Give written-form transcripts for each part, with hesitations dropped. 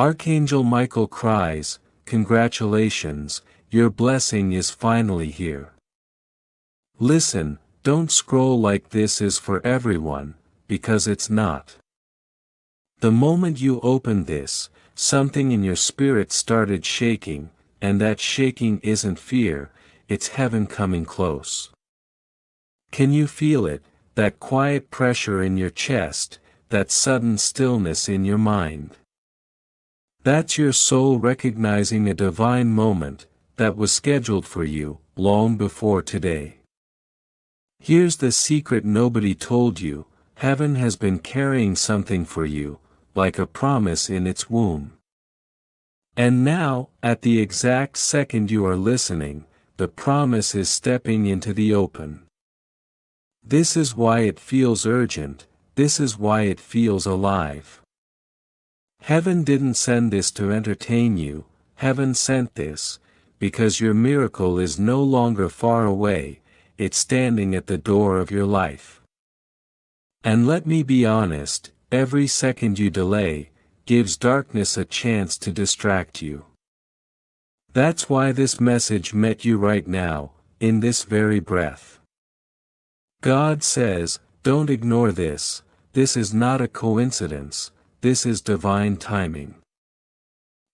Archangel Michael cries, "Congratulations, your blessing is finally here." Listen, don't scroll like this is for everyone, because it's not. The moment you opened this, something in your spirit started shaking, and that shaking isn't fear, it's heaven coming close. Can you feel it, that quiet pressure in your chest, that sudden stillness in your mind? That's your soul recognizing a divine moment that was scheduled for you long before today. Here's the secret nobody told you: heaven has been carrying something for you, like a promise in its womb. And now, at the exact second you are listening, the promise is stepping into the open. This is why it feels urgent, this is why it feels alive. Heaven didn't send this to entertain you, heaven sent this, because your miracle is no longer far away, it's standing at the door of your life. And let me be honest, every second you delay, gives darkness a chance to distract you. That's why this message met you right now, in this very breath. God says, don't ignore this, this is not a coincidence, this is divine timing.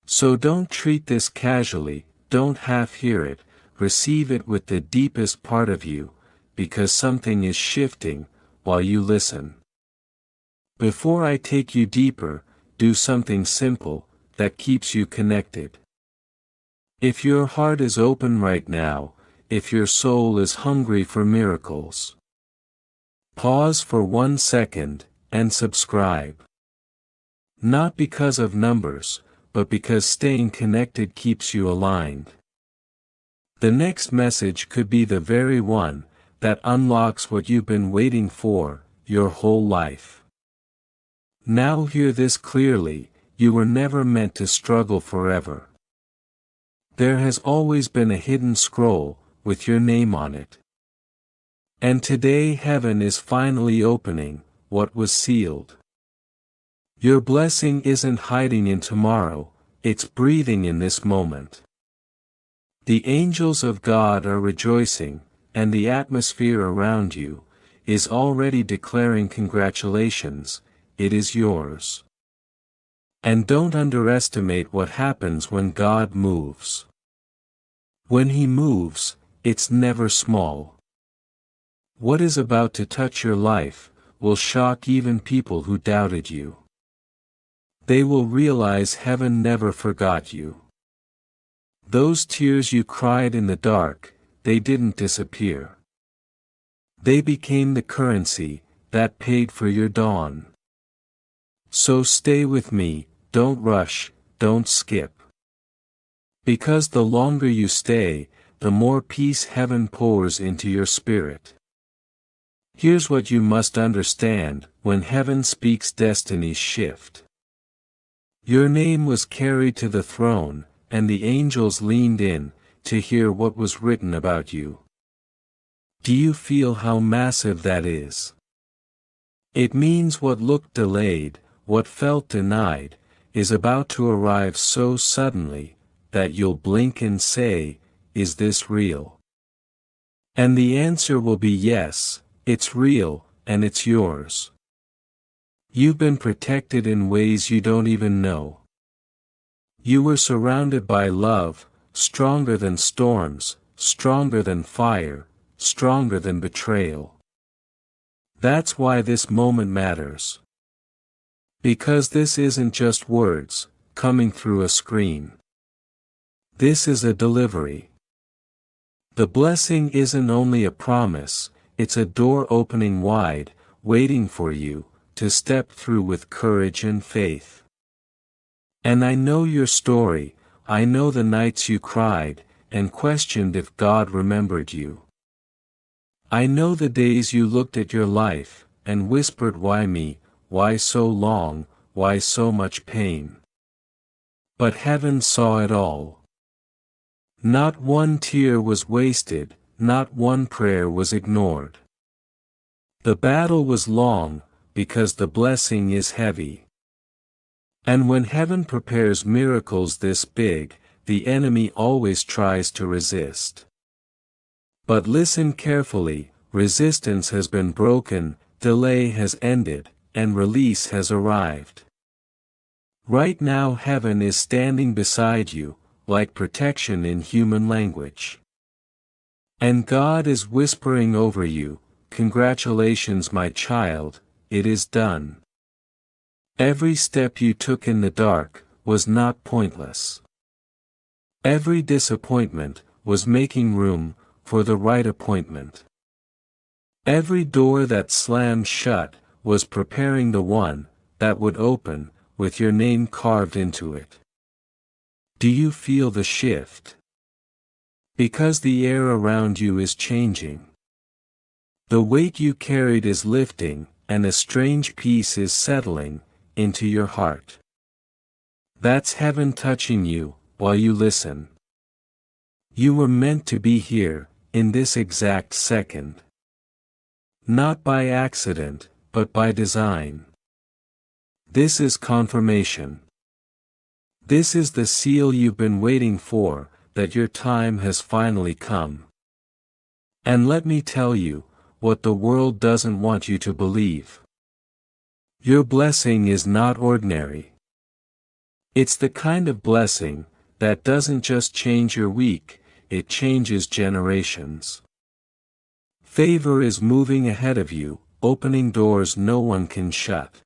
So don't treat this casually, don't half hear it, receive it with the deepest part of you, because something is shifting, while you listen. Before I take you deeper, do something simple, that keeps you connected. If your heart is open right now, if your soul is hungry for miracles, pause for 1 second, and subscribe. Not because of numbers, but because staying connected keeps you aligned. The next message could be the very one that unlocks what you've been waiting for your whole life. Now hear this clearly: you were never meant to struggle forever. There has always been a hidden scroll, with your name on it. And today heaven is finally opening what was sealed. Your blessing isn't hiding in tomorrow, it's breathing in this moment. The angels of God are rejoicing, and the atmosphere around you is already declaring congratulations, it is yours. And don't underestimate what happens when God moves. When He moves, it's never small. What is about to touch your life will shock even people who doubted you. They will realize heaven never forgot you. Those tears you cried in the dark, they didn't disappear. They became the currency that paid for your dawn. So stay with me, don't rush, don't skip. Because the longer you stay, the more peace heaven pours into your spirit. Here's what you must understand: when heaven speaks, destinies shift. Your name was carried to the throne, and the angels leaned in to hear what was written about you. Do you feel how massive that is? It means what looked delayed, what felt denied, is about to arrive so suddenly that you'll blink and say, "Is this real?" And the answer will be yes, it's real, and it's yours. You've been protected in ways you don't even know. You were surrounded by love, stronger than storms, stronger than fire, stronger than betrayal. That's why this moment matters. Because this isn't just words, coming through a screen. This is a delivery. The blessing isn't only a promise, it's a door opening wide, waiting for you to step through with courage and faith. And I know your story, I know the nights you cried, and questioned if God remembered you. I know the days you looked at your life, and whispered, "Why me, why so long, why so much pain?" But heaven saw it all. Not one tear was wasted, not one prayer was ignored. The battle was long, because the blessing is heavy. And when heaven prepares miracles this big, the enemy always tries to resist. But listen carefully, resistance has been broken, delay has ended, and release has arrived. Right now heaven is standing beside you, like protection in human language. And God is whispering over you, "Congratulations my child, it is done." Every step you took in the dark was not pointless. Every disappointment was making room for the right appointment. Every door that slammed shut was preparing the one that would open, with your name carved into it. Do you feel the shift? Because the air around you is changing. The weight you carried is lifting, and a strange peace is settling into your heart. That's heaven touching you while you listen. You were meant to be here, in this exact second. Not by accident, but by design. This is confirmation. This is the seal you've been waiting for, that your time has finally come. And let me tell you, what the world doesn't want you to believe. Your blessing is not ordinary. It's the kind of blessing that doesn't just change your week, it changes generations. Favor is moving ahead of you, opening doors no one can shut.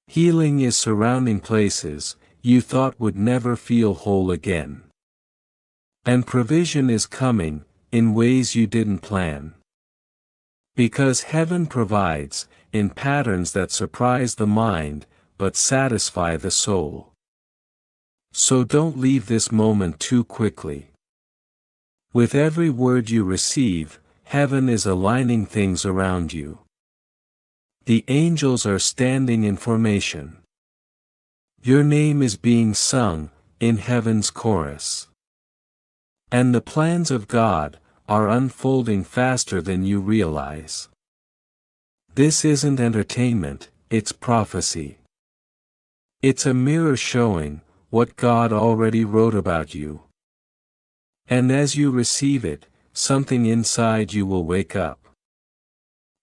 Healing is surrounding places you thought would never feel whole again. And provision is coming, in ways you didn't plan. Because heaven provides, in patterns that surprise the mind, but satisfy the soul. So don't leave this moment too quickly. With every word you receive, heaven is aligning things around you. The angels are standing in formation. Your name is being sung, in heaven's chorus. And the plans of God are unfolding faster than you realize. This isn't entertainment, it's prophecy. It's a mirror showing what God already wrote about you. And as you receive it, something inside you will wake up.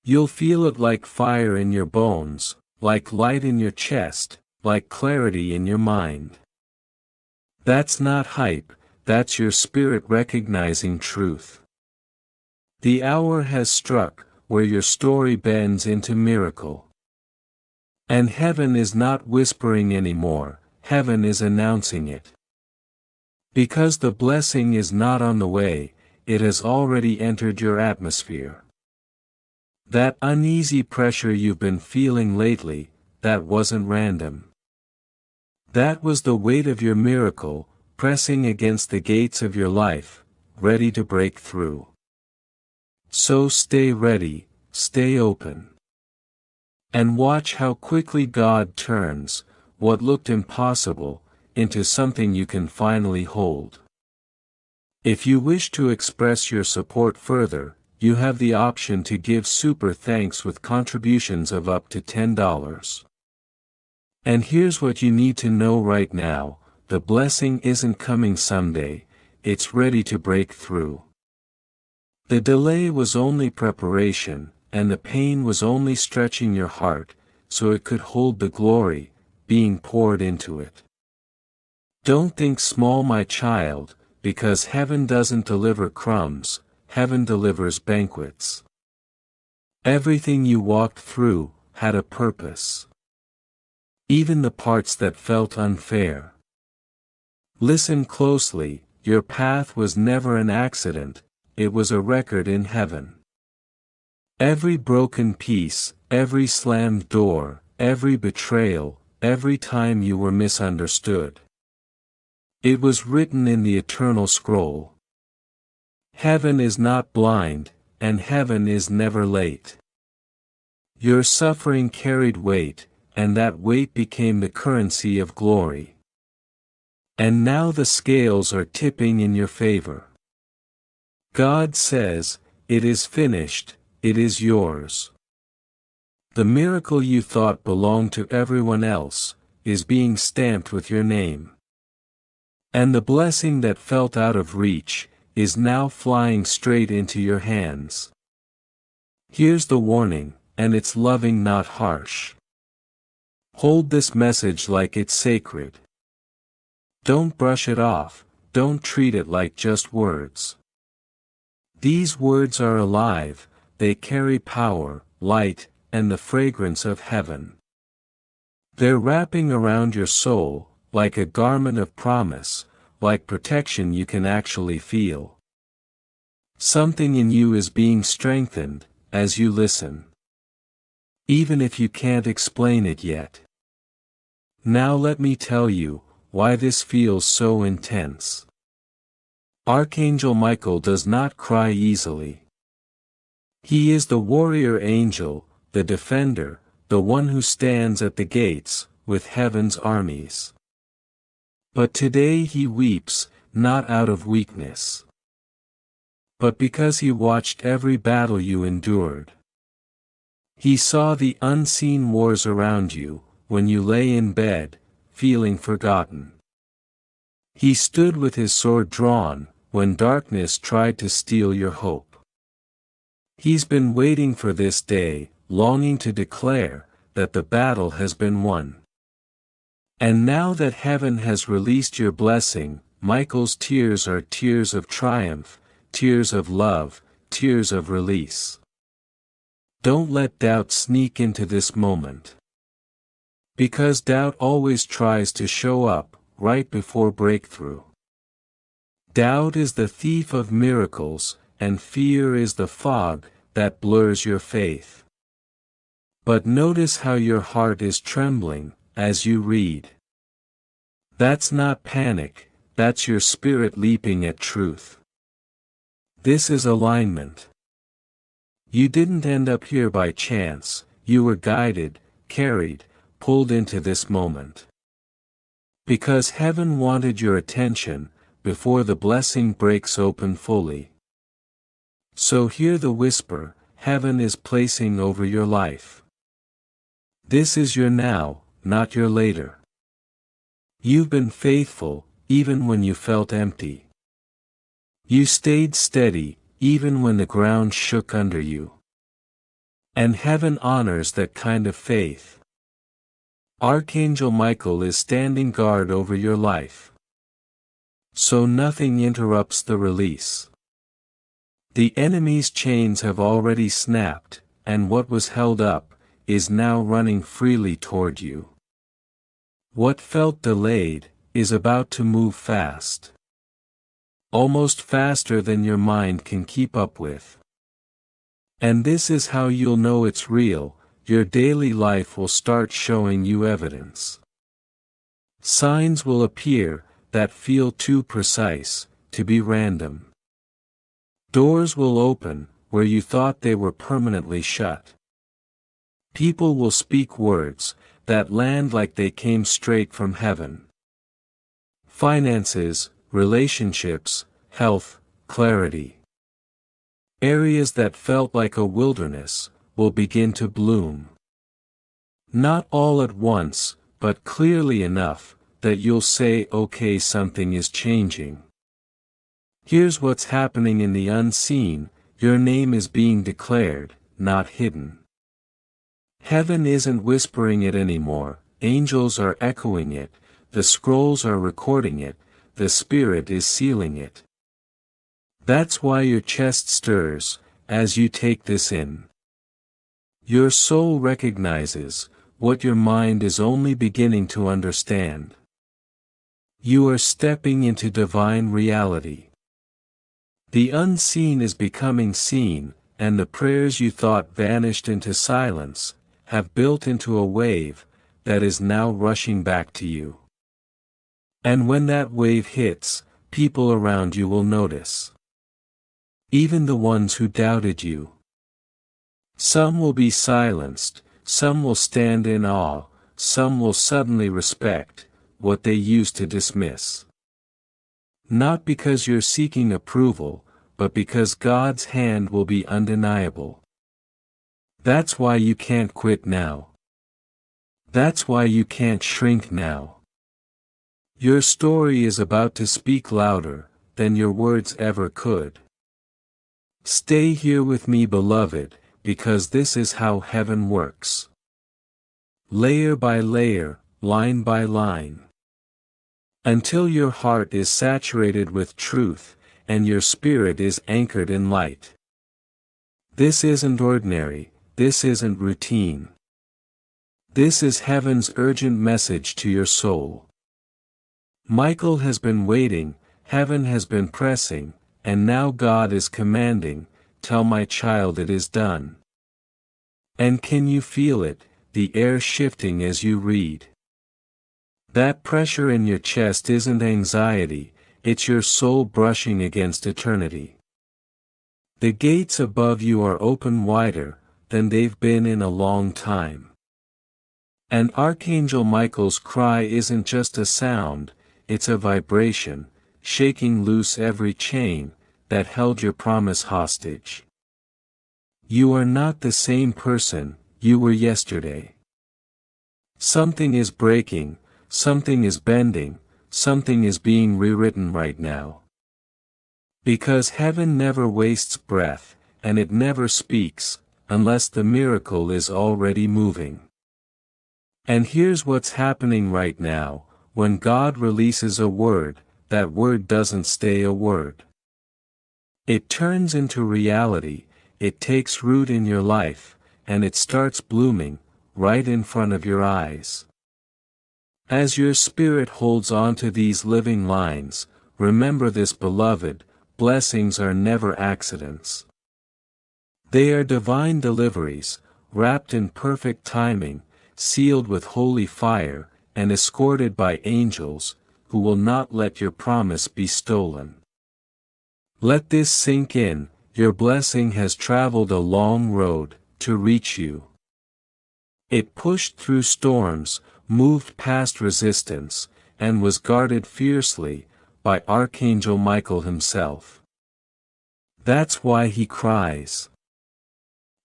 You'll feel it like fire in your bones, like light in your chest, like clarity in your mind. That's not hype, that's your spirit recognizing truth. The hour has struck, where your story bends into miracle. And heaven is not whispering anymore, heaven is announcing it. Because the blessing is not on the way, it has already entered your atmosphere. That uneasy pressure you've been feeling lately, that wasn't random. That was the weight of your miracle, pressing against the gates of your life, ready to break through. So stay ready, stay open. And watch how quickly God turns what looked impossible into something you can finally hold. If you wish to express your support further, you have the option to give super thanks with contributions of up to $10. And here's what you need to know right now, the blessing isn't coming someday, it's ready to break through. The delay was only preparation, and the pain was only stretching your heart, so it could hold the glory, being poured into it. Don't think small my child, because heaven doesn't deliver crumbs, heaven delivers banquets. Everything you walked through had a purpose. Even the parts that felt unfair. Listen closely, your path was never an accident, it was a record in heaven. Every broken piece, every slammed door, every betrayal, every time you were misunderstood. It was written in the eternal scroll. Heaven is not blind, and heaven is never late. Your suffering carried weight, and that weight became the currency of glory. And now the scales are tipping in your favor. God says, "It is finished, it is yours." The miracle you thought belonged to everyone else, is being stamped with your name. And the blessing that felt out of reach is now flying straight into your hands. Here's the warning, and it's loving, not harsh. Hold this message like it's sacred. Don't brush it off, don't treat it like just words. These words are alive, they carry power, light, and the fragrance of heaven. They're wrapping around your soul, like a garment of promise, like protection you can actually feel. Something in you is being strengthened, as you listen. Even if you can't explain it yet. Now let me tell you, why this feels so intense. Archangel Michael does not cry easily. He is the warrior angel, the defender, the one who stands at the gates, with heaven's armies. But today he weeps, not out of weakness, but because he watched every battle you endured. He saw the unseen wars around you, when you lay in bed, feeling forgotten. He stood with his sword drawn, when darkness tried to steal your hope. He's been waiting for this day, longing to declare that the battle has been won. And now that heaven has released your blessing, Michael's tears are tears of triumph, tears of love, tears of release. Don't let doubt sneak into this moment. Because doubt always tries to show up, right before breakthrough. Doubt is the thief of miracles, and fear is the fog that blurs your faith. But notice how your heart is trembling, as you read. That's not panic, that's your spirit leaping at truth. This is alignment. You didn't end up here by chance, you were guided, carried, pulled into this moment. Because heaven wanted your attention, before the blessing breaks open fully. So hear the whisper, heaven is placing over your life. This is your now, not your later. You've been faithful, even when you felt empty. You stayed steady, even when the ground shook under you. And heaven honors that kind of faith. Archangel Michael is standing guard over your life. So nothing interrupts the release. The enemy's chains have already snapped, and what was held up is now running freely toward you. What felt delayed is about to move fast. Almost faster than your mind can keep up with. And this is how you'll know it's real, your daily life will start showing you evidence. Signs will appear that feel too precise to be random. Doors will open where you thought they were permanently shut. People will speak words that land like they came straight from heaven. Finances, relationships, health, clarity. Areas that felt like a wilderness will begin to bloom. Not all at once, but clearly enough that you'll say, okay, something is changing. Here's what's happening in the unseen, your name is being declared, not hidden. Heaven isn't whispering it anymore, angels are echoing it, the scrolls are recording it, the Spirit is sealing it. That's why your chest stirs, as you take this in. Your soul recognizes what your mind is only beginning to understand. You are stepping into divine reality. The unseen is becoming seen, and the prayers you thought vanished into silence, have built into a wave that is now rushing back to you. And when that wave hits, people around you will notice. Even the ones who doubted you. Some will be silenced, some will stand in awe, some will suddenly respect what they used to dismiss. Not because you're seeking approval, but because God's hand will be undeniable. That's why you can't quit now. That's why you can't shrink now. Your story is about to speak louder than your words ever could. Stay here with me, beloved, because this is how heaven works. Layer by layer, line by line. Until your heart is saturated with truth, and your spirit is anchored in light. This isn't ordinary, this isn't routine. This is heaven's urgent message to your soul. Michael has been waiting, heaven has been pressing, and now God is commanding, tell my child it is done. And can you feel it, the air shifting as you read? That pressure in your chest isn't anxiety, it's your soul brushing against eternity. The gates above you are open wider than they've been in a long time. And Archangel Michael's cry isn't just a sound, it's a vibration, shaking loose every chain that held your promise hostage. You are not the same person you were yesterday. Something is breaking, something is bending, something is being rewritten right now. Because heaven never wastes breath, and it never speaks, unless the miracle is already moving. And here's what's happening right now, when God releases a word, that word doesn't stay a word. It turns into reality, it takes root in your life, and it starts blooming, right in front of your eyes. As your spirit holds on to these living lines, remember this, beloved, blessings are never accidents. They are divine deliveries, wrapped in perfect timing, sealed with holy fire, and escorted by angels, who will not let your promise be stolen. Let this sink in, your blessing has traveled a long road to reach you. It pushed through storms, moved past resistance, and was guarded fiercely by Archangel Michael himself. That's why he cries.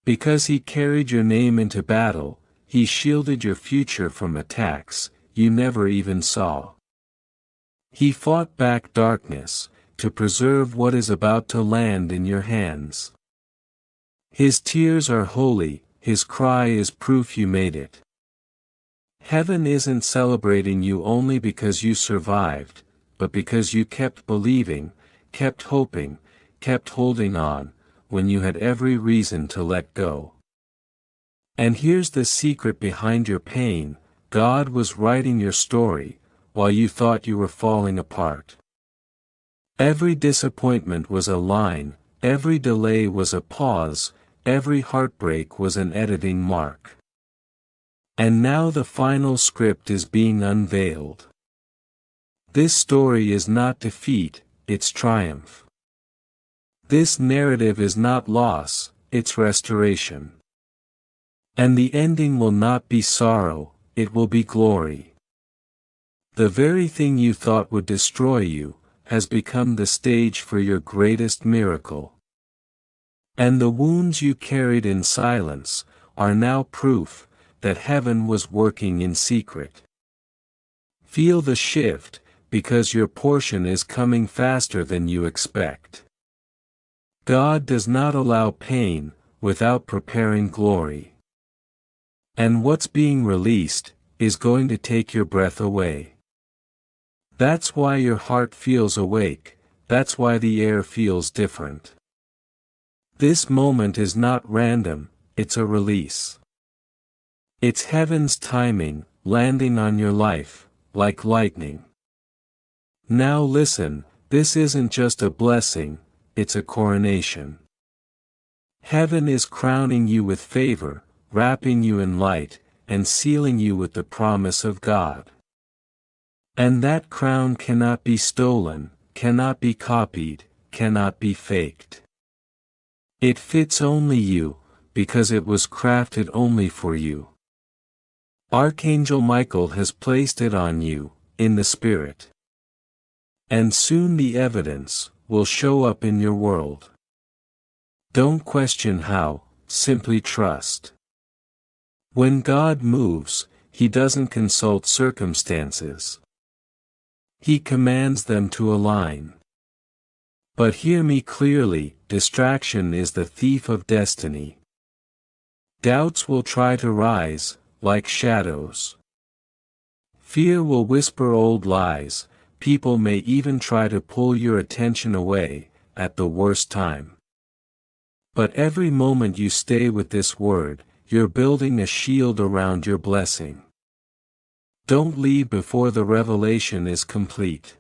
Because he carried your name into battle, he shielded your future from attacks you never even saw. He fought back darkness, to preserve what is about to land in your hands. His tears are holy, his cry is proof you made it. Heaven isn't celebrating you only because you survived, but because you kept believing, kept hoping, kept holding on, when you had every reason to let go. And here's the secret behind your pain, God was writing your story, while you thought you were falling apart. Every disappointment was a line, every delay was a pause, every heartbreak was an editing mark. And now the final script is being unveiled. This story is not defeat, it's triumph. This narrative is not loss, it's restoration. And the ending will not be sorrow, it will be glory. The very thing you thought would destroy you, has become the stage for your greatest miracle. And the wounds you carried in silence, are now proof, that heaven was working in secret. Feel the shift, because your portion is coming faster than you expect. God does not allow pain, without preparing glory. And what's being released, is going to take your breath away. That's why your heart feels awake, that's why the air feels different. This moment is not random, it's a release. It's heaven's timing, landing on your life, like lightning. Now listen, this isn't just a blessing, it's a coronation. Heaven is crowning you with favor, wrapping you in light, and sealing you with the promise of God. And that crown cannot be stolen, cannot be copied, cannot be faked. It fits only you, because it was crafted only for you. Archangel Michael has placed it on you, in the Spirit. And soon the evidence will show up in your world. Don't question how, simply trust. When God moves, He doesn't consult circumstances. He commands them to align. But hear me clearly, distraction is the thief of destiny. Doubts will try to rise, like shadows. Fear will whisper old lies, people may even try to pull your attention away, at the worst time. But every moment you stay with this word, you're building a shield around your blessing. Don't leave before the revelation is complete.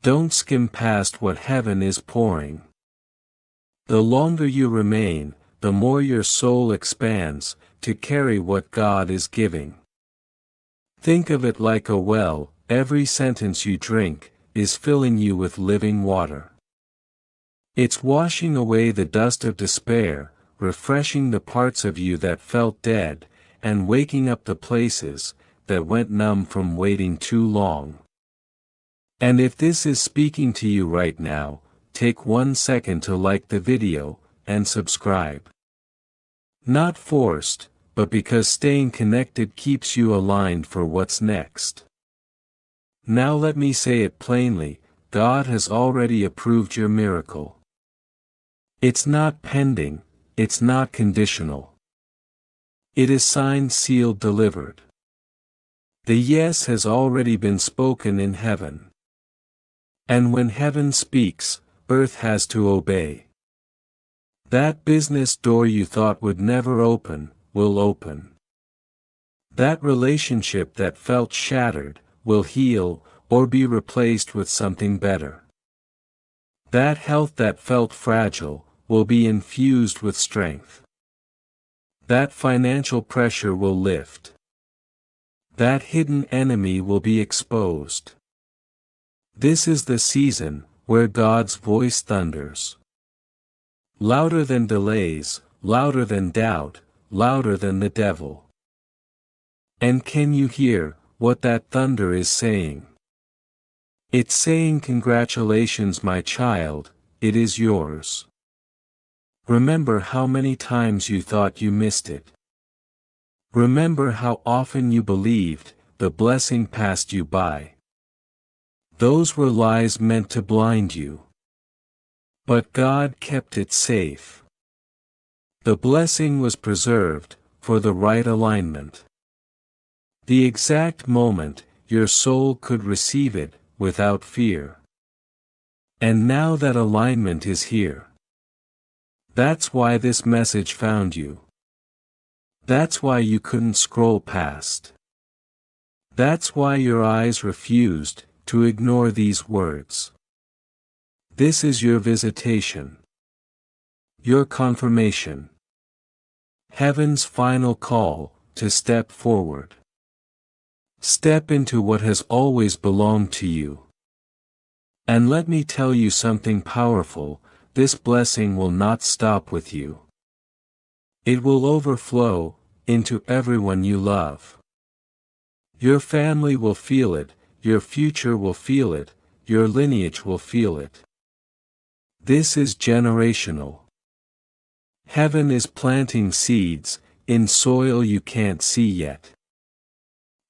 Don't skim past what heaven is pouring. The longer you remain, the more your soul expands, to carry what God is giving. Think of it like a well, every sentence you drink, is filling you with living water. It's washing away the dust of despair, refreshing the parts of you that felt dead, and waking up the places that went numb from waiting too long. And if this is speaking to you right now, take 1 second to like the video, and subscribe. Not forced, but because staying connected keeps you aligned for what's next. Now let me say it plainly, God has already approved your miracle. It's not pending, it's not conditional. It is signed, sealed, delivered. The yes has already been spoken in heaven. And when heaven speaks, earth has to obey. That business door you thought would never open, will open. That relationship that felt shattered, will heal, or be replaced with something better. That health that felt fragile, will be infused with strength. That financial pressure will lift. That hidden enemy will be exposed. This is the season, where God's voice thunders. Louder than delays, louder than doubt, louder than the devil. And can you hear what that thunder is saying? It's saying, congratulations my child, it is yours. Remember how many times you thought you missed it. Remember how often you believed the blessing passed you by. Those were lies meant to blind you. But God kept it safe. The blessing was preserved, for the right alignment. The exact moment, your soul could receive it, without fear. And now that alignment is here. That's why this message found you. That's why you couldn't scroll past. That's why your eyes refused to ignore these words. This is your visitation. Your confirmation. Heaven's final call to step forward. Step into what has always belonged to you. And let me tell you something powerful, this blessing will not stop with you. It will overflow into everyone you love. Your family will feel it, your future will feel it, your lineage will feel it. This is generational. Heaven is planting seeds, in soil you can't see yet.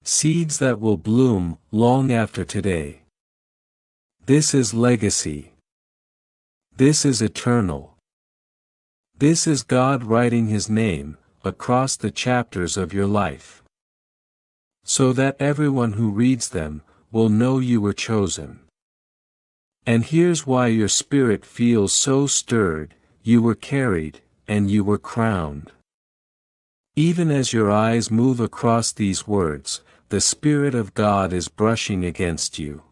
Seeds that will bloom, long after today. This is legacy. This is eternal. This is God writing His name, across the chapters of your life. So that everyone who reads them, will know you were chosen. And here's why your spirit feels so stirred, you were carried, and you were crowned. Even as your eyes move across these words, the Spirit of God is brushing against you.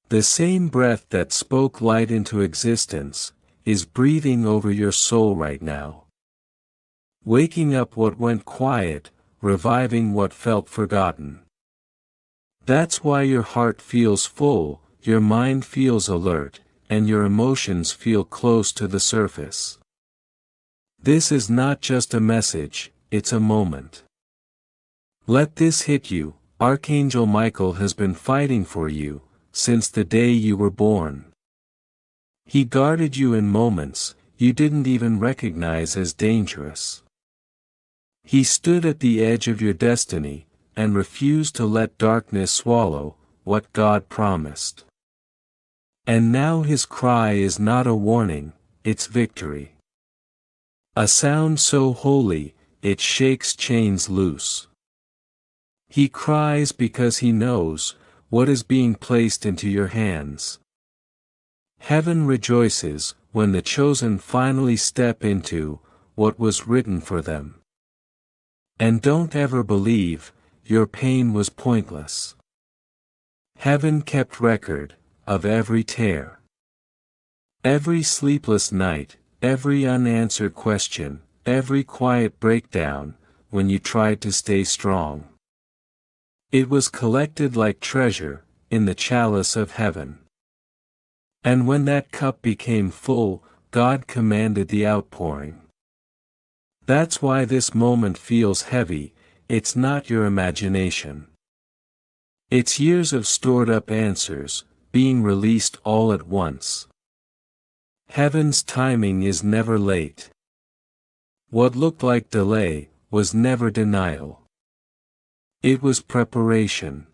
The same breath that spoke light into existence, is breathing over your soul right now. Waking up what went quiet, reviving what felt forgotten. That's why your heart feels full, your mind feels alert, and your emotions feel close to the surface. This is not just a message, it's a moment. Let this hit you, Archangel Michael has been fighting for you, since the day you were born. He guarded you in moments you didn't even recognize as dangerous. He stood at the edge of your destiny, and refused to let darkness swallow what God promised. And now his cry is not a warning, it's victory. A sound so holy, it shakes chains loose. He cries because he knows what is being placed into your hands. Heaven rejoices when the chosen finally step into what was written for them. And don't ever believe your pain was pointless. Heaven kept record of every tear, every sleepless night, every unanswered question, every quiet breakdown when you tried to stay strong. It was collected like treasure in the chalice of heaven. And when that cup became full, God commanded the outpouring. That's why this moment feels heavy. It's not your imagination. It's years of stored up answers, being released all at once. Heaven's timing is never late. What looked like delay was never denial. It was preparation.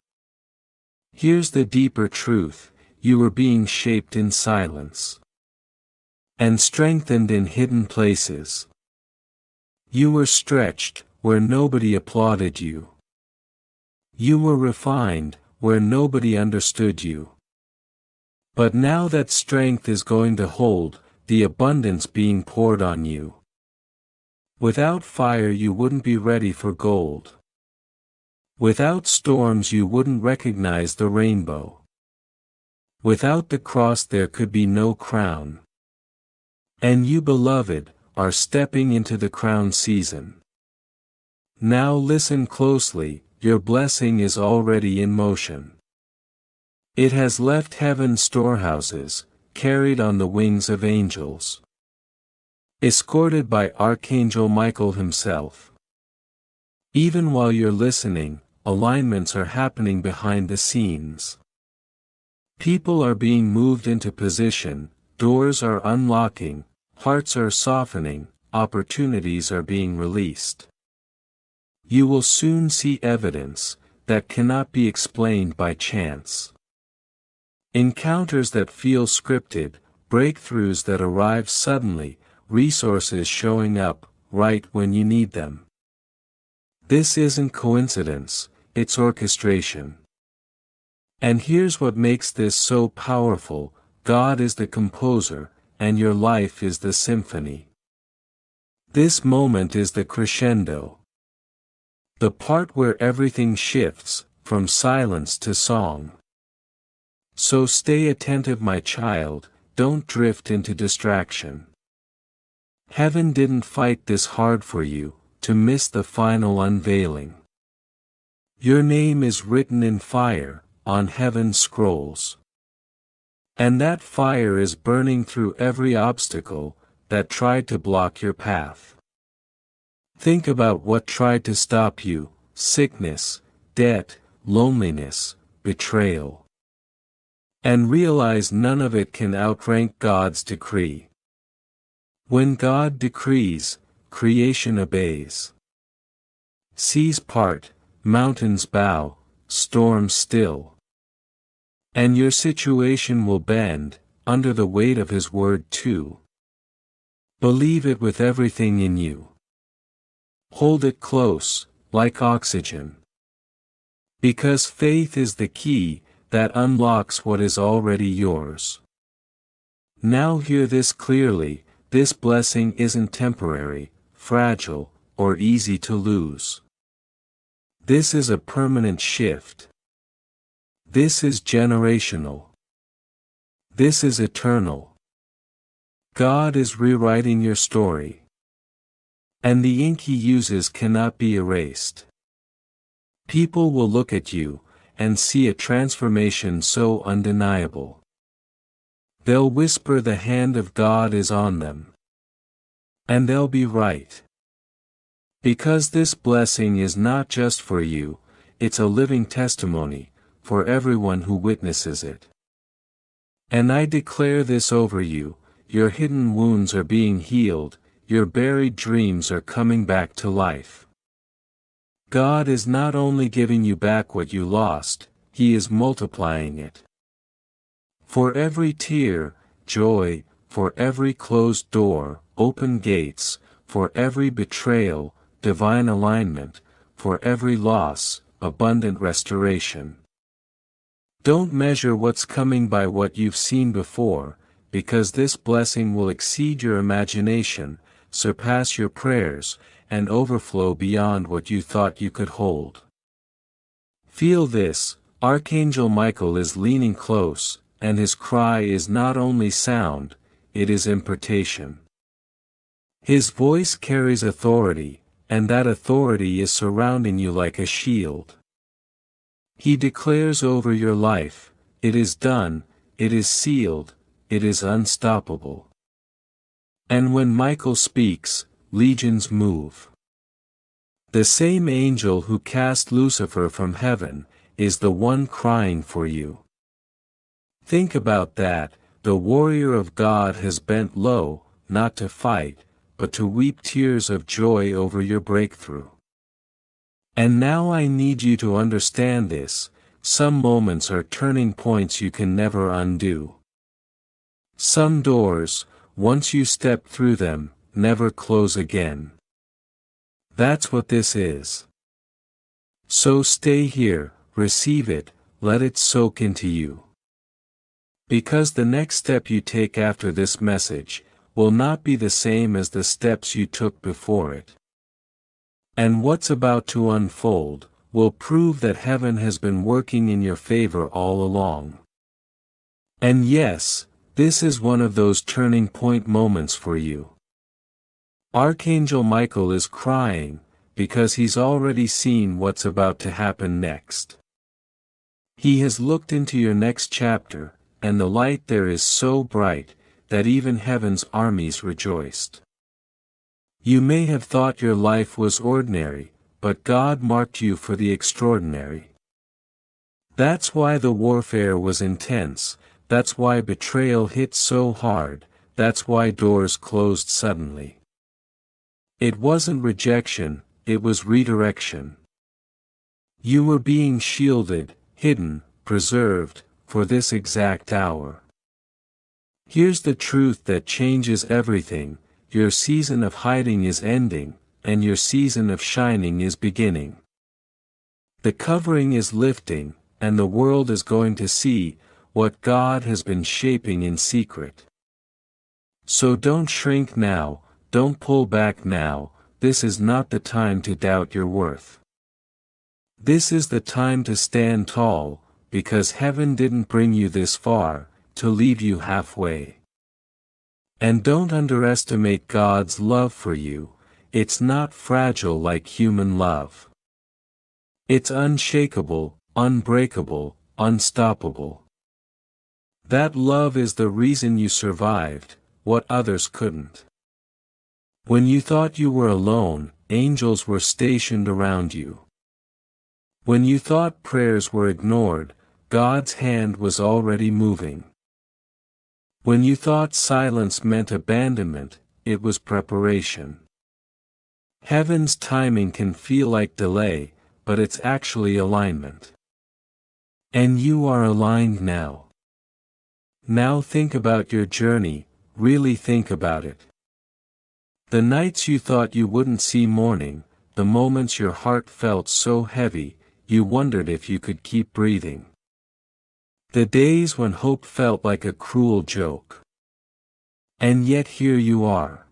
Here's the deeper truth: you were being shaped in silence, and strengthened in hidden places. You were stretched where nobody applauded you. You were refined where nobody understood you. But now that strength is going to hold the abundance being poured on you. Without fire you wouldn't be ready for gold. Without storms you wouldn't recognize the rainbow. Without the cross there could be no crown. And you, beloved, are stepping into the crown season. Now listen closely, your blessing is already in motion. It has left heaven's storehouses, carried on the wings of angels. Escorted by Archangel Michael himself. Even while you're listening, alignments are happening behind the scenes. People are being moved into position, doors are unlocking, hearts are softening, opportunities are being released. You will soon see evidence that cannot be explained by chance. Encounters that feel scripted, breakthroughs that arrive suddenly, resources showing up right when you need them. This isn't coincidence, it's orchestration. And here's what makes this so powerful: God is the composer, and your life is the symphony. This moment is the crescendo. The part where everything shifts, from silence to song. So stay attentive, my child, don't drift into distraction. Heaven didn't fight this hard for you, to miss the final unveiling. Your name is written in fire, on heaven's scrolls. And that fire is burning through every obstacle that tried to block your path. Think about what tried to stop you: sickness, debt, loneliness, betrayal. And realize none of it can outrank God's decree. When God decrees, creation obeys. Seas part, mountains bow, storms still. And your situation will bend, under the weight of His word too. Believe it with everything in you. Hold it close, like oxygen. Because faith is the key that unlocks what is already yours. Now hear this clearly: this blessing isn't temporary, fragile, or easy to lose. This is a permanent shift. This is generational. This is eternal. God is rewriting your story. And the ink He uses cannot be erased. People will look at you and see a transformation so undeniable. They'll whisper the hand of God is on them. And they'll be right. Because this blessing is not just for you, it's a living testimony for everyone who witnesses it. And I declare this over you: your hidden wounds are being healed, your buried dreams are coming back to life. God is not only giving you back what you lost, He is multiplying it. For every tear, joy; for every closed door, open gates; for every betrayal, divine alignment; for every loss, abundant restoration. Don't measure what's coming by what you've seen before, because this blessing will exceed your imagination, surpass your prayers, and overflow beyond what you thought you could hold. Feel this: Archangel Michael is leaning close, and his cry is not only sound, it is impartation. His voice carries authority, and that authority is surrounding you like a shield. He declares over your life, it is done, it is sealed, it is unstoppable. And when Michael speaks, legions move. The same angel who cast Lucifer from heaven, is the one crying for you. Think about that: the warrior of God has bent low, not to fight, but to weep tears of joy over your breakthrough. And now I need you to understand this: some moments are turning points you can never undo. Some doors, once you step through them, never close again. That's what this is. So stay here, receive it, let it soak into you. Because the next step you take after this message will not be the same as the steps you took before it. And what's about to unfold will prove that heaven has been working in your favor all along. And yes, this is one of those turning point moments for you. Archangel Michael is crying, because he's already seen what's about to happen next. He has looked into your next chapter, and the light there is so bright, that even heaven's armies rejoiced. You may have thought your life was ordinary, but God marked you for the extraordinary. That's why the warfare was intense, that's why betrayal hit so hard, that's why doors closed suddenly. It wasn't rejection, it was redirection. You were being shielded, hidden, preserved, for this exact hour. Here's the truth that changes everything: your season of hiding is ending, and your season of shining is beginning. The covering is lifting, and the world is going to see what God has been shaping in secret. So don't shrink now, don't pull back now. This is not the time to doubt your worth. This is the time to stand tall, because heaven didn't bring you this far to leave you halfway. And don't underestimate God's love for you. It's not fragile like human love. It's unshakable, unbreakable, unstoppable. That love is the reason you survived what others couldn't. When you thought you were alone, angels were stationed around you. When you thought prayers were ignored, God's hand was already moving. When you thought silence meant abandonment, it was preparation. Heaven's timing can feel like delay, but it's actually alignment. And you are aligned now. Now think about your journey, really think about it. The nights you thought you wouldn't see morning, the moments your heart felt so heavy, you wondered if you could keep breathing. The days when hope felt like a cruel joke. And yet here you are.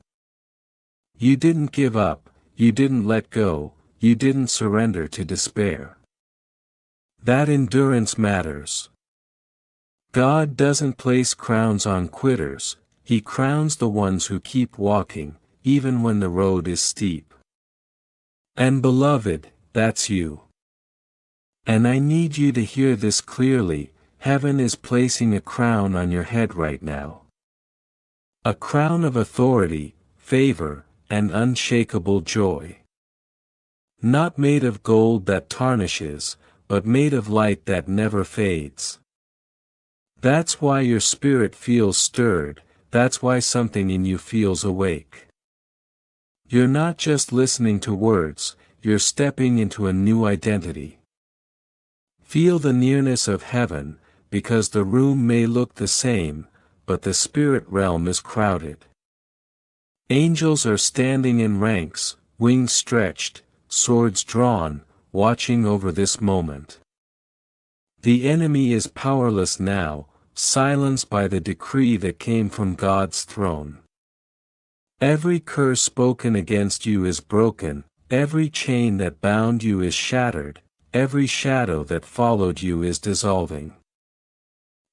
You didn't give up, you didn't let go, you didn't surrender to despair. That endurance matters. God doesn't place crowns on quitters, He crowns the ones who keep walking, even when the road is steep. And beloved, that's you. And I need you to hear this clearly: heaven is placing a crown on your head right now. A crown of authority, favor, and unshakable joy. Not made of gold that tarnishes, but made of light that never fades. That's why your spirit feels stirred, that's why something in you feels awake. You're not just listening to words, you're stepping into a new identity. Feel the nearness of heaven, because the room may look the same, but the spirit realm is crowded. Angels are standing in ranks, wings stretched, swords drawn, watching over this moment. The enemy is powerless now, silenced by the decree that came from God's throne. Every curse spoken against you is broken, every chain that bound you is shattered, every shadow that followed you is dissolving.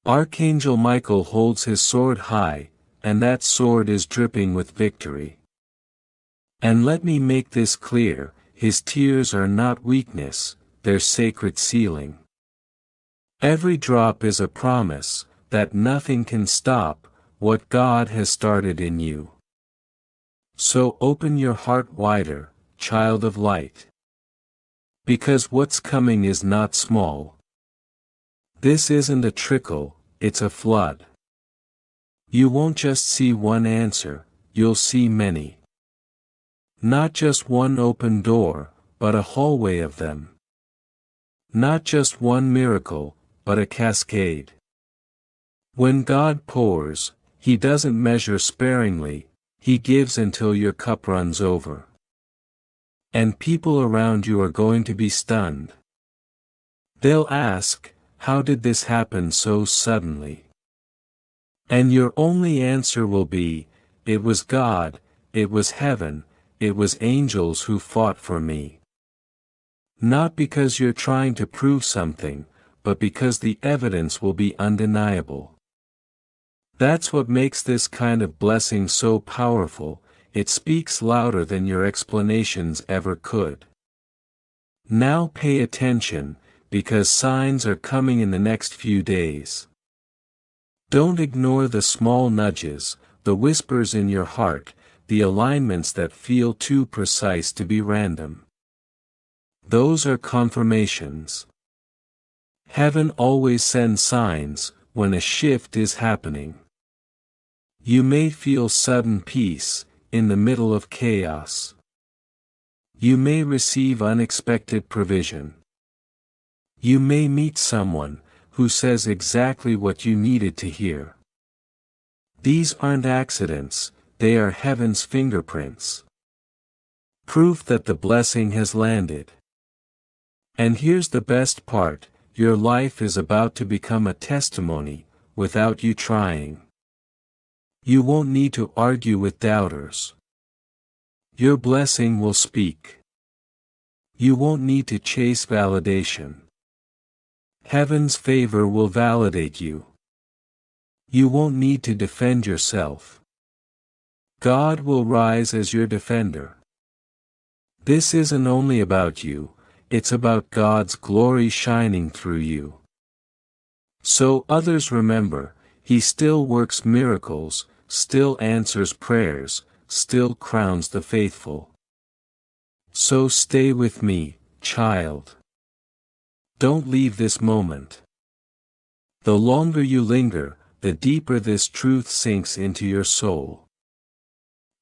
Archangel Michael holds his sword high, and that sword is dripping with victory. And let me make this clear, his tears are not weakness, they're sacred sealing. Every drop is a promise, that nothing can stop what God has started in you. So open your heart wider, child of light. Because what's coming is not small. This isn't a trickle, it's a flood. You won't just see one answer, you'll see many. Not just one open door, but a hallway of them. Not just one miracle, but a cascade. When God pours, He doesn't measure sparingly, He gives until your cup runs over. And people around you are going to be stunned. They'll ask, how did this happen so suddenly? And your only answer will be, it was God, it was heaven, it was angels who fought for me. Not because you're trying to prove something, but because the evidence will be undeniable. That's what makes this kind of blessing so powerful, it speaks louder than your explanations ever could. Now pay attention, because signs are coming in the next few days. Don't ignore the small nudges, the whispers in your heart, the alignments that feel too precise to be random. Those are confirmations. Heaven always sends signs, when a shift is happening. You may feel sudden peace, in the middle of chaos. You may receive unexpected provision. You may meet someone, who says exactly what you needed to hear. These aren't accidents, they are heaven's fingerprints. Proof that the blessing has landed. And here's the best part, your life is about to become a testimony, without you trying. You won't need to argue with doubters. Your blessing will speak. You won't need to chase validation. Heaven's favor will validate you. You won't need to defend yourself. God will rise as your defender. This isn't only about you, it's about God's glory shining through you. So others remember, He still works miracles, still answers prayers, still crowns the faithful. So stay with me, child. Don't leave this moment. The longer you linger, the deeper this truth sinks into your soul.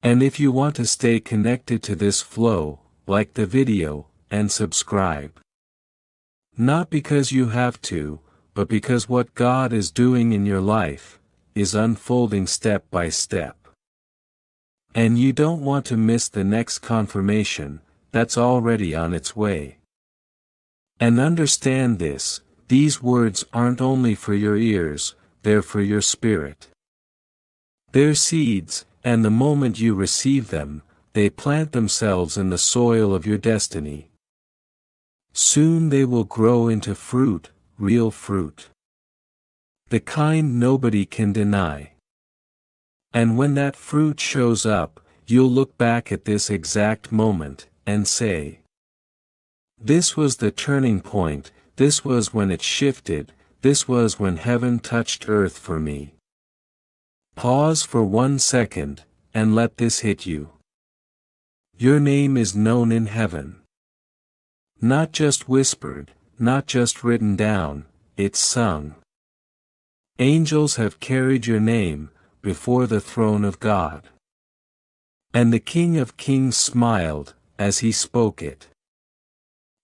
And if you want to stay connected to this flow, like the video, and subscribe. Not because you have to, but because what God is doing in your life, is unfolding step by step. And you don't want to miss the next confirmation, that's already on its way. And understand this, these words aren't only for your ears, they're for your spirit. They're seeds, and the moment you receive them, they plant themselves in the soil of your destiny. Soon they will grow into fruit, real fruit. The kind nobody can deny. And when that fruit shows up, you'll look back at this exact moment, and say, this was the turning point, this was when it shifted, this was when heaven touched earth for me. Pause for 1 second, and let this hit you. Your name is known in heaven. Not just whispered, not just written down, it's sung. Angels have carried your name, before the throne of God. And the King of Kings smiled, as He spoke it.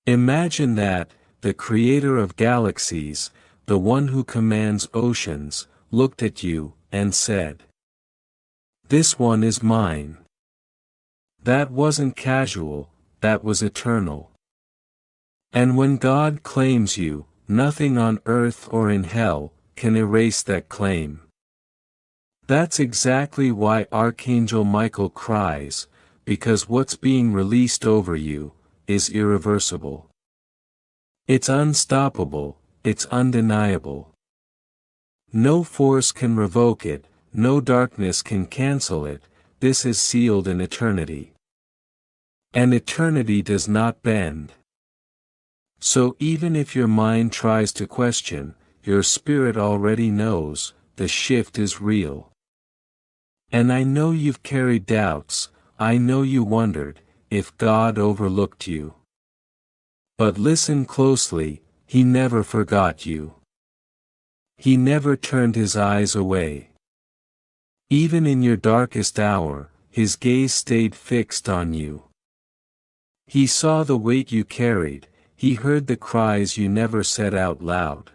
Imagine that, the creator of galaxies, the one who commands oceans, looked at you, and said, "This one is mine." That wasn't casual, that was eternal. And when God claims you, nothing on earth or in hell can erase that claim. That's exactly why Archangel Michael cries, because what's being released over you is irreversible. It's unstoppable, it's undeniable. No force can revoke it, no darkness can cancel it, this is sealed in eternity. And eternity does not bend. So even if your mind tries to question, your spirit already knows, the shift is real. And I know you've carried doubts, I know you wondered, if God overlooked you. But listen closely, He never forgot you. He never turned His eyes away. Even in your darkest hour, His gaze stayed fixed on you. He saw the weight you carried, He heard the cries you never said out loud.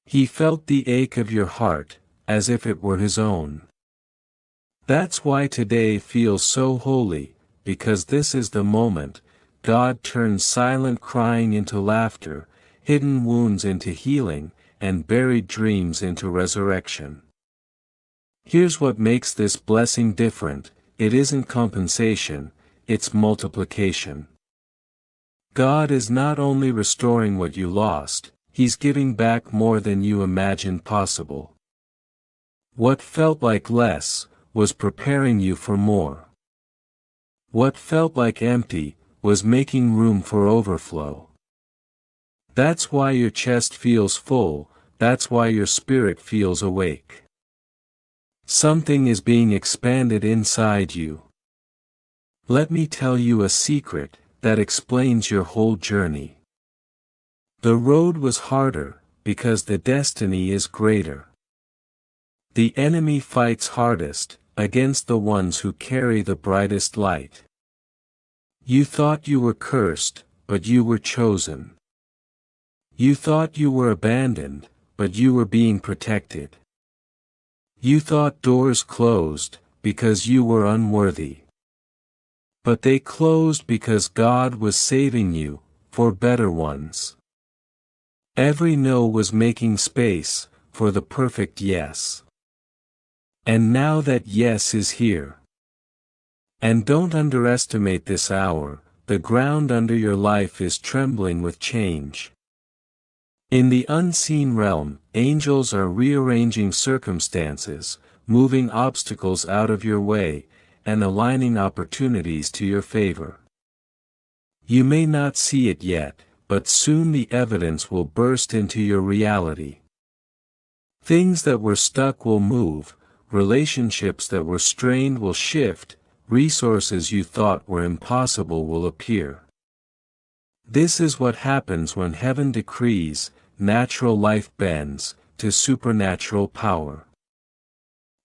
He felt the ache of your heart, as if it were His own. That's why today feels so holy, because this is the moment God turns silent crying into laughter, hidden wounds into healing, and buried dreams into resurrection. Here's what makes this blessing different: it isn't compensation, it's multiplication. God is not only restoring what you lost, He's giving back more than you imagined possible. What felt like less was preparing you for more. What felt like empty was making room for overflow. That's why your chest feels full, that's why your spirit feels awake. Something is being expanded inside you. Let me tell you a secret that explains your whole journey. The road was harder, because the destiny is greater. The enemy fights hardest, against the ones who carry the brightest light. You thought you were cursed, but you were chosen. You thought you were abandoned, but you were being protected. You thought doors closed, because you were unworthy. But they closed because God was saving you, for better ones. Every no was making space, for the perfect yes. And now that yes is here. And don't underestimate this hour, the ground under your life is trembling with change. In the unseen realm, angels are rearranging circumstances, moving obstacles out of your way, and aligning opportunities to your favor. You may not see it yet, but soon the evidence will burst into your reality. Things that were stuck will move, relationships that were strained will shift, resources you thought were impossible will appear. This is what happens when heaven decrees, natural life bends, to supernatural power.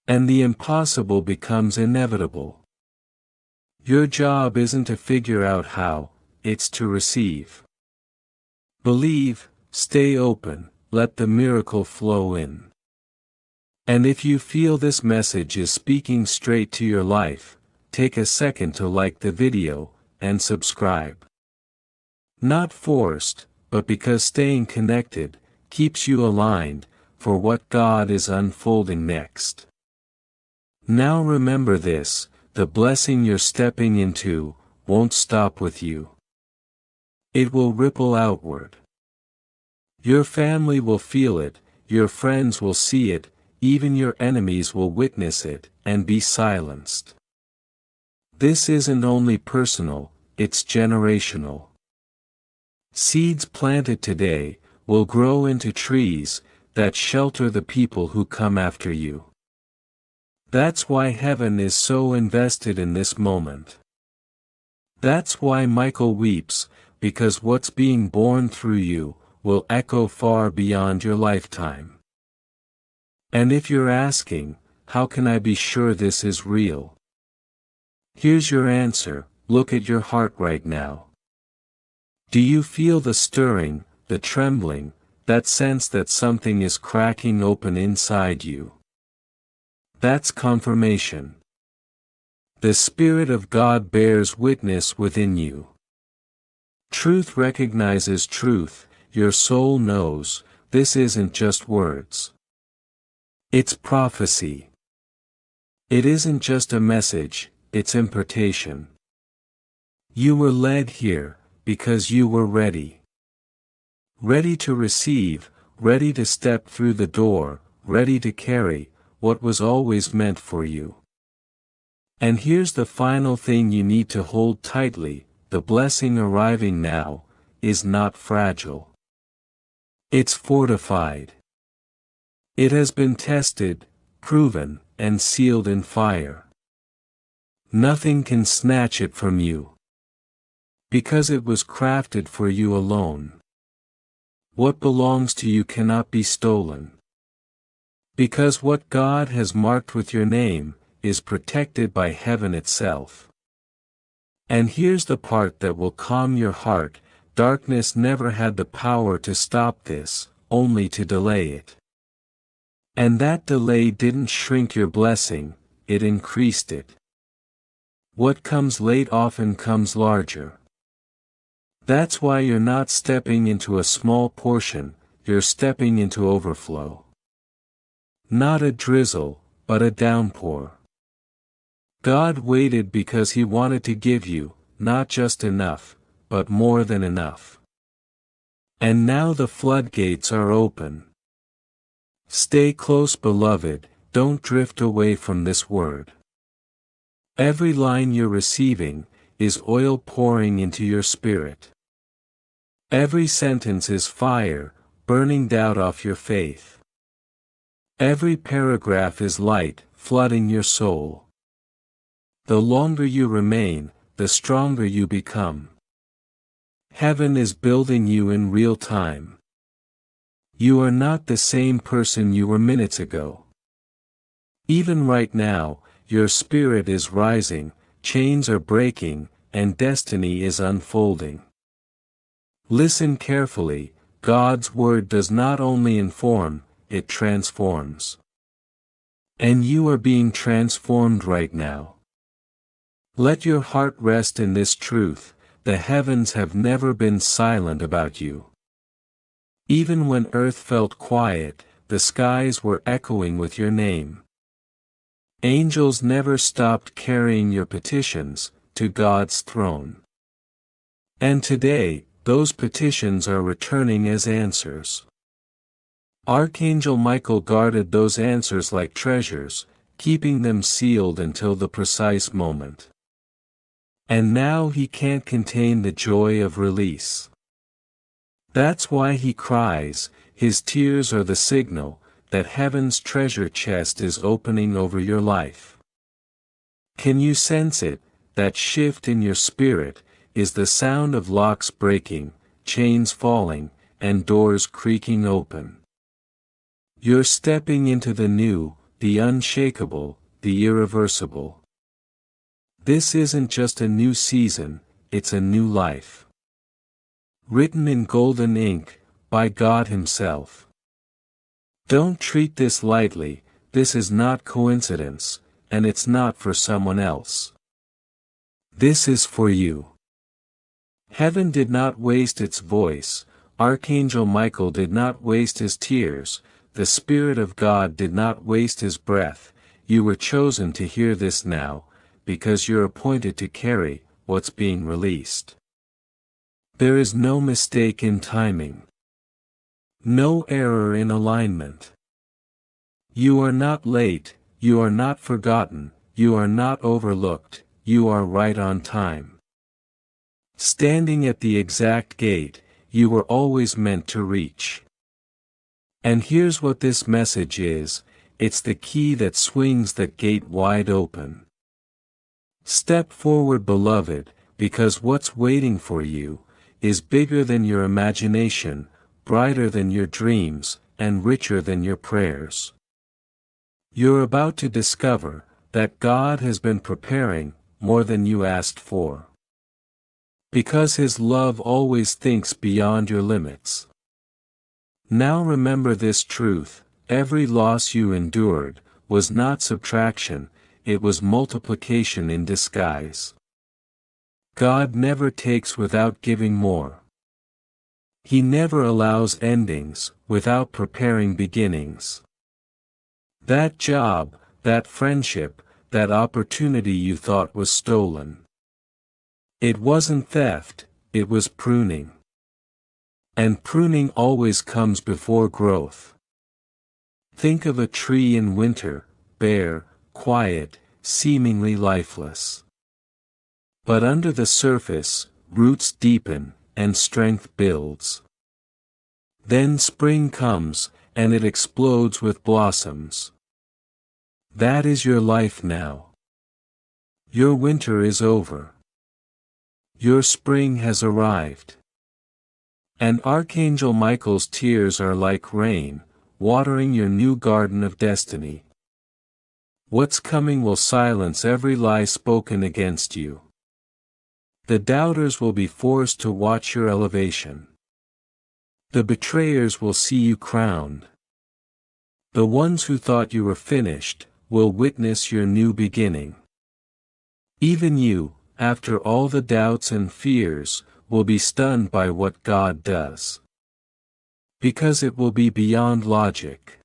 And the impossible becomes inevitable. Your job isn't to figure out how, it's to receive. Believe, stay open, let the miracle flow in. And if you feel this message is speaking straight to your life, take a second to like the video, and subscribe. Not forced, but because staying connected keeps you aligned for what God is unfolding next. Now remember this, the blessing you're stepping into won't stop with you. It will ripple outward. Your family will feel it, your friends will see it, even your enemies will witness it, and be silenced. This isn't only personal, it's generational. Seeds planted today will grow into trees that shelter the people who come after you. That's why heaven is so invested in this moment. That's why Michael weeps, because what's being born through you will echo far beyond your lifetime. And if you're asking, how can I be sure this is real? Here's your answer, look at your heart right now. Do you feel the stirring, the trembling, that sense that something is cracking open inside you? That's confirmation. The Spirit of God bears witness within you. Truth recognizes truth, your soul knows, this isn't just words. It's prophecy. It isn't just a message, it's impartation. You were led here, because you were ready. Ready to receive, ready to step through the door, ready to carry what was always meant for you. And here's the final thing you need to hold tightly: the blessing arriving now is not fragile. It's fortified. It has been tested, proven, and sealed in fire. Nothing can snatch it from you, because it was crafted for you alone. What belongs to you cannot be stolen, because what God has marked with your name is protected by heaven itself. And here's the part that will calm your heart: darkness never had the power to stop this, only to delay it. And that delay didn't shrink your blessing, it increased it. What comes late often comes larger. That's why you're not stepping into a small portion, you're stepping into overflow. Not a drizzle, but a downpour. God waited because He wanted to give you, not just enough, but more than enough. And now the floodgates are open. Stay close, beloved, don't drift away from this word. Every line you're receiving is oil pouring into your spirit. Every sentence is fire, burning doubt off your faith. Every paragraph is light, flooding your soul. The longer you remain, the stronger you become. Heaven is building you in real time. You are not the same person you were minutes ago. Even right now, your spirit is rising, chains are breaking, and destiny is unfolding. Listen carefully: God's word does not only inform, it transforms. And you are being transformed right now. Let your heart rest in this truth: the heavens have never been silent about you. Even when earth felt quiet, the skies were echoing with your name. Angels never stopped carrying your petitions to God's throne. And today, those petitions are returning as answers. Archangel Michael guarded those answers like treasures, keeping them sealed until the precise moment. And now he can't contain the joy of release. That's why he cries. His tears are the signal that heaven's treasure chest is opening over your life. Can you sense it? That shift in your spirit is the sound of locks breaking, chains falling, and doors creaking open. You're stepping into the new, the unshakable, the irreversible. This isn't just a new season, it's a new life. Written in golden ink, by God Himself. Don't treat this lightly, this is not coincidence, and it's not for someone else. This is for you. Heaven did not waste its voice, Archangel Michael did not waste his tears, the Spirit of God did not waste His breath. You were chosen to hear this now, because you're appointed to carry what's being released. There is no mistake in timing. No error in alignment. You are not late, you are not forgotten, you are not overlooked, you are right on time. Standing at the exact gate you were always meant to reach. And here's what this message is: it's the key that swings that gate wide open. Step forward, beloved, because what's waiting for you is bigger than your imagination, brighter than your dreams, and richer than your prayers. You're about to discover that God has been preparing more than you asked for. Because His love always thinks beyond your limits. Now remember this truth: every loss you endured was not subtraction, it was multiplication in disguise. God never takes without giving more. He never allows endings without preparing beginnings. That job, that friendship, that opportunity you thought was stolen. It wasn't theft, it was pruning. And pruning always comes before growth. Think of a tree in winter, bare, quiet, seemingly lifeless. But under the surface, roots deepen, and strength builds. Then spring comes, and it explodes with blossoms. That is your life now. Your winter is over. Your spring has arrived. And Archangel Michael's tears are like rain, watering your new garden of destiny. What's coming will silence every lie spoken against you. The doubters will be forced to watch your elevation. The betrayers will see you crowned. The ones who thought you were finished will witness your new beginning. Even you, after all the doubts and fears, will be stunned by what God does. Because it will be beyond logic.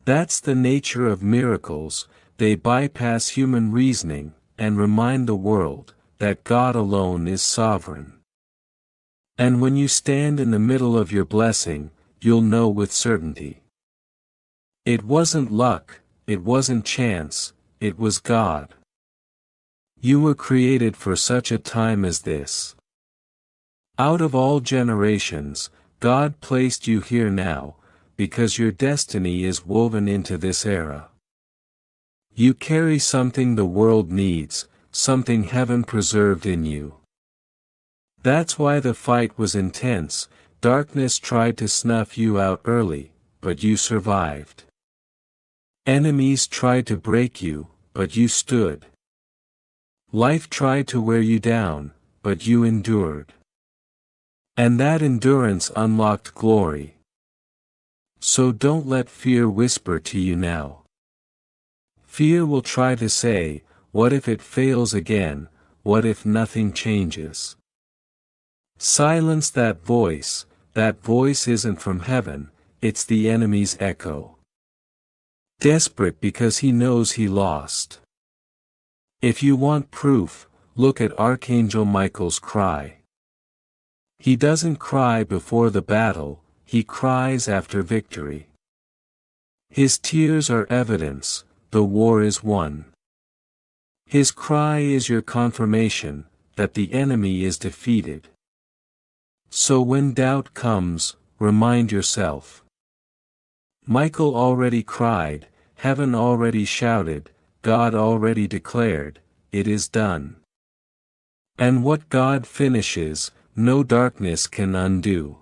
That's the nature of miracles, they bypass human reasoning, and remind the world that God alone is sovereign. And when you stand in the middle of your blessing, you'll know with certainty. It wasn't luck, it wasn't chance, it was God. You were created for such a time as this. Out of all generations, God placed you here now, because your destiny is woven into this era. You carry something the world needs, something heaven preserved in you. That's why the fight was intense. Darkness tried to snuff you out early, but you survived. Enemies tried to break you, but you stood. Life tried to wear you down, but you endured. And that endurance unlocked glory. So don't let fear whisper to you now. Fear will try to say, what if it fails again, what if nothing changes? Silence that voice isn't from heaven, it's the enemy's echo. Desperate because he knows he lost. If you want proof, look at Archangel Michael's cry. He doesn't cry before the battle, he cries after victory. His tears are evidence, the war is won. His cry is your confirmation, that the enemy is defeated. So when doubt comes, remind yourself. Michael already cried, heaven already shouted, God already declared, it is done. And what God finishes, no darkness can undo.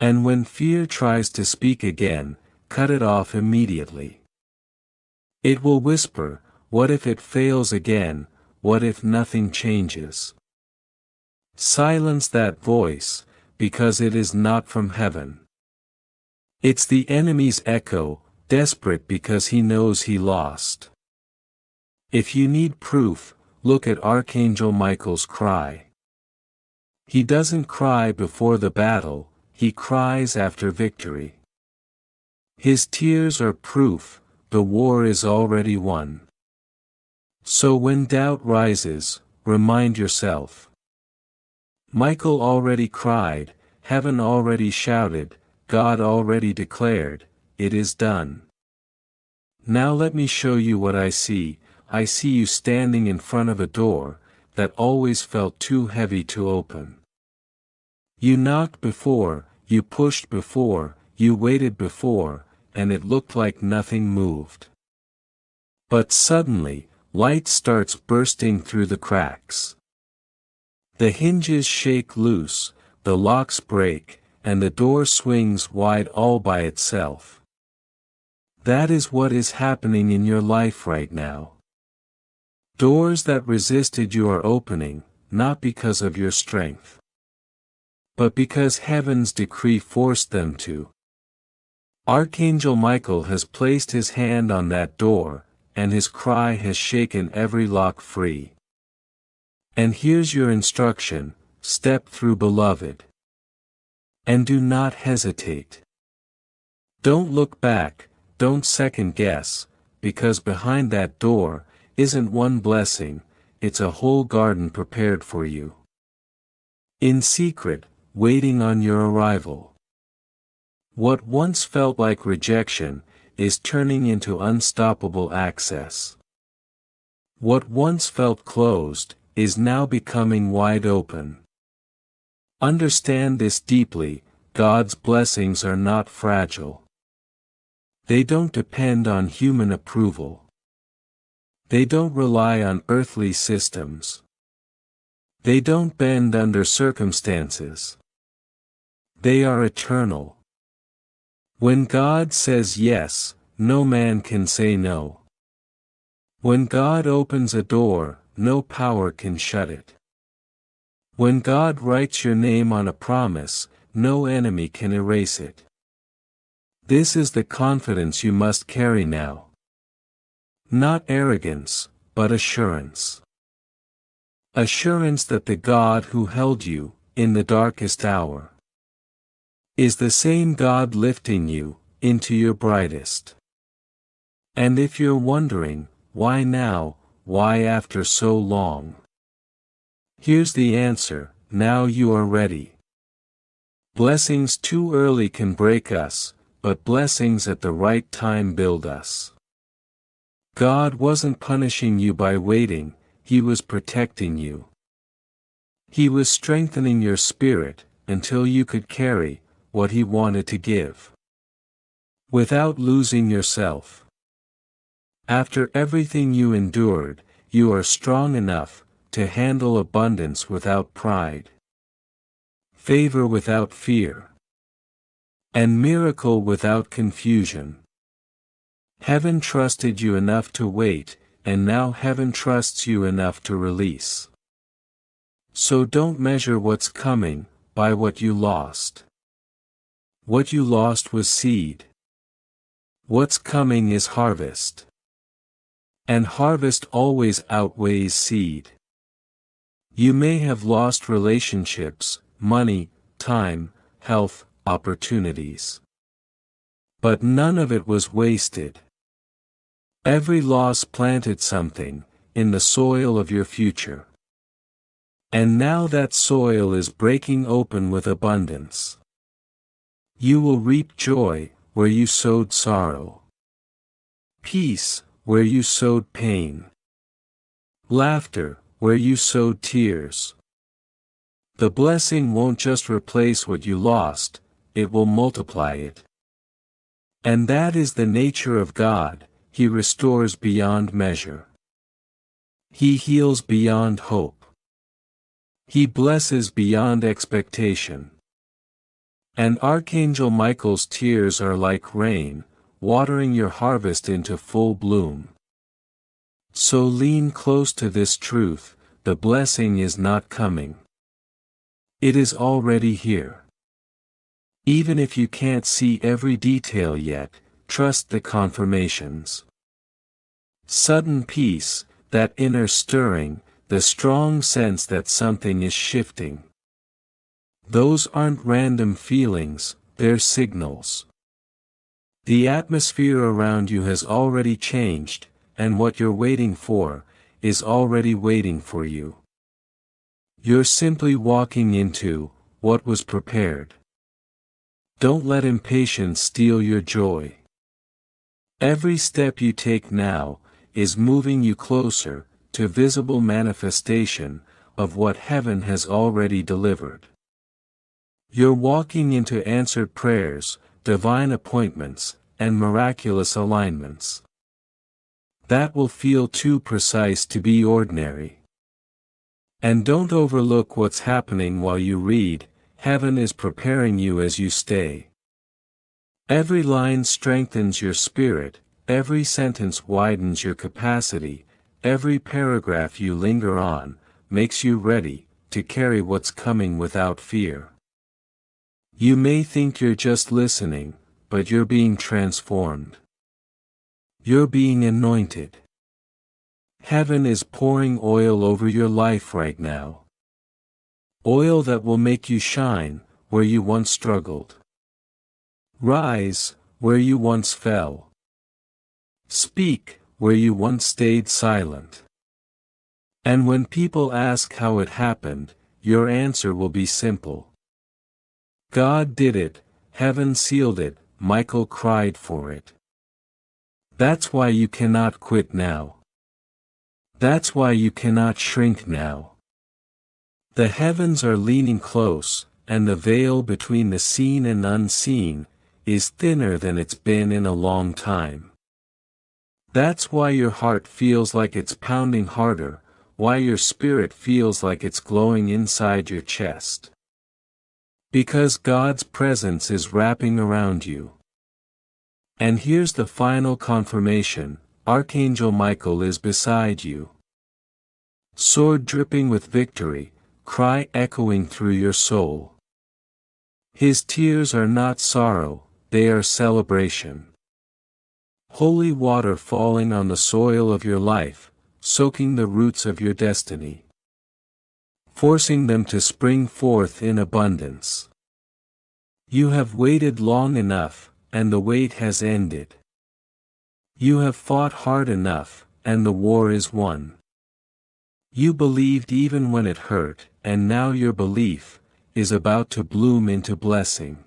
And when fear tries to speak again, cut it off immediately. It will whisper, what if it fails again, what if nothing changes? Silence that voice, because it is not from heaven. It's the enemy's echo, desperate because he knows he lost. If you need proof, look at Archangel Michael's cry. He doesn't cry before the battle, he cries after victory. His tears are proof, the war is already won. So when doubt rises, remind yourself. Michael already cried, heaven already shouted, God already declared, it is done. Now let me show you what I see you standing in front of a door, that always felt too heavy to open. You knocked before, you pushed before, you waited before, and it looked like nothing moved. But suddenly, light starts bursting through the cracks. The hinges shake loose, the locks break, and the door swings wide all by itself. That is what is happening in your life right now. Doors that resisted you are opening, not because of your strength, but because heaven's decree forced them to. Archangel Michael has placed his hand on that door, and his cry has shaken every lock free. And here's your instruction: step through, beloved. And do not hesitate. Don't look back, don't second guess, because behind that door isn't one blessing, it's a whole garden prepared for you. In secret, waiting on your arrival. What once felt like rejection is turning into unstoppable access. What once felt closed is now becoming wide open. Understand this deeply: God's blessings are not fragile. They don't depend on human approval. They don't rely on earthly systems. They don't bend under circumstances. They are eternal. When God says yes, no man can say no. When God opens a door, no power can shut it. When God writes your name on a promise, no enemy can erase it. This is the confidence you must carry now. Not arrogance, but assurance. Assurance that the God who held you, in the darkest hour, is the same God lifting you, into your brightest. And if you're wondering, why now, why after so long? Here's the answer: now you are ready. Blessings too early can break us, but blessings at the right time build us. God wasn't punishing you by waiting, He was protecting you. He was strengthening your spirit, until you could carry what He wanted to give, without losing yourself. After everything you endured, you are strong enough to handle abundance without pride, favor without fear, and miracle without confusion. Heaven trusted you enough to wait, and now heaven trusts you enough to release. So don't measure what's coming by what you lost. What you lost was seed. What's coming is harvest. And harvest always outweighs seed. You may have lost relationships, money, time, health, opportunities. But none of it was wasted. Every loss planted something in the soil of your future. And now that soil is breaking open with abundance. You will reap joy where you sowed sorrow, peace where you sowed pain, laughter where you sowed tears. The blessing won't just replace what you lost, it will multiply it. And that is the nature of God: He restores beyond measure. He heals beyond hope. He blesses beyond expectation. And Archangel Michael's tears are like rain, watering your harvest into full bloom. So lean close to this truth: the blessing is not coming. It is already here. Even if you can't see every detail yet, trust the confirmations. Sudden peace, that inner stirring, the strong sense that something is shifting. Those aren't random feelings, they're signals. The atmosphere around you has already changed, and what you're waiting for is already waiting for you. You're simply walking into what was prepared. Don't let impatience steal your joy. Every step you take now is moving you closer to visible manifestation of what heaven has already delivered. You're walking into answered prayers, divine appointments, and miraculous alignments that will feel too precise to be ordinary. And don't overlook what's happening while you read: heaven is preparing you as you stay. Every line strengthens your spirit, every sentence widens your capacity, every paragraph you linger on makes you ready to carry what's coming without fear. You may think you're just listening, but you're being transformed. You're being anointed. Heaven is pouring oil over your life right now. Oil that will make you shine, where you once struggled. Rise, where you once fell. Speak, where you once stayed silent. And when people ask how it happened, your answer will be simple. God did it, heaven sealed it, Michael cried for it. That's why you cannot quit now. That's why you cannot shrink now. The heavens are leaning close, and the veil between the seen and unseen is thinner than it's been in a long time. That's why your heart feels like it's pounding harder, why your spirit feels like it's glowing inside your chest. Because God's presence is wrapping around you. And here's the final confirmation, Archangel Michael is beside you. Sword dripping with victory, cry echoing through your soul. His tears are not sorrow, they are celebration. Holy water falling on the soil of your life, soaking the roots of your destiny. Forcing them to spring forth in abundance. You have waited long enough, and the wait has ended. You have fought hard enough, and the war is won. You believed even when it hurt, and now your belief is about to bloom into blessing.